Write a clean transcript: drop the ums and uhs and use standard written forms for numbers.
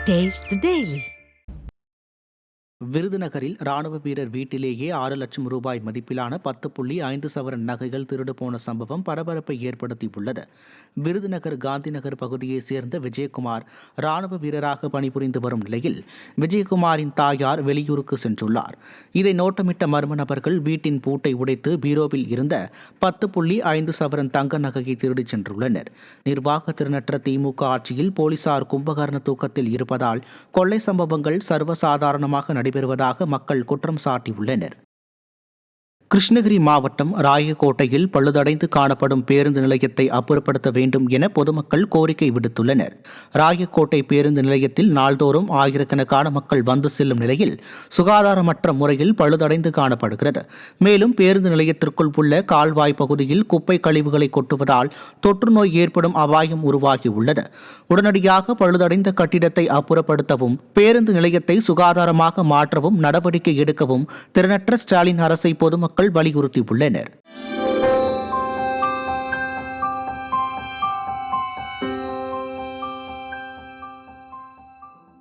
Taste the Daily. விருதுநகரில் ராணுவ வீரர் வீட்டிலேயே 6 லட்சம் ரூபாய் மதிப்பிலான 10.5 சவரன் நகைகள் திருடு போன சம்பவம் பரபரப்பை ஏற்படுத்தியுள்ளது. விருதுநகர் காந்திநகர் பகுதியைச் சேர்ந்த விஜயகுமார் ராணுவ வீரராக பணிபுரிந்து வரும் நிலையில் விஜயகுமாரின் தாயார் வெளியூருக்கு சென்றுள்ளார். இதை நோட்டமிட்ட மர்ம நபர்கள் வீட்டின் பூட்டை உடைத்து பீரோவில் இருந்த 10.5 சவரன் தங்க நகையை திருடிச் சென்றுள்ளனர். நிர்வாக திறனற்ற திமுக ஆட்சியில் போலீசார் கும்பகர்ண தூக்கத்தில் இருப்பதால் கொள்ளை சம்பவங்கள் சர்வசாதாரணமாக நடைபெறுவதாக மக்கள் குற்றம் சாட்டியுள்ளனர். கிருஷ்ணகிரி மாவட்டம் ராயக்கோட்டையில் பழுதடைந்து காணப்படும் பேருந்து நிலையத்தை அப்புறப்படுத்த வேண்டும் என பொதுமக்கள் கோரிக்கை விடுத்துள்ளனர். ராயக்கோட்டை பேருந்து நிலையத்தில் நாள்தோறும் ஆயிரக்கணக்கான மக்கள் வந்து செல்லும் நிலையில் சுகாதாரமற்ற முறையில் பழுதடைந்து காணப்படுகிறது. மேலும் பேருந்து நிலையத்திற்குள் உள்ள கால்வாய் பகுதியில் குப்பை கழிவுகளை கொட்டுவதால் தொற்று நோய் ஏற்படும் அபாயம் உருவாகியுள்ளது. உடனடியாக பழுதடைந்த கட்டிடத்தை அப்புறப்படுத்தவும் பேருந்து நிலையத்தை சுகாதாரமாக மாற்றவும் நடவடிக்கை எடுக்கவும் திறனற்ற ஸ்டாலின் அரசை பொதுமக்கள் வலியுறுத்தியுள்ளனர்.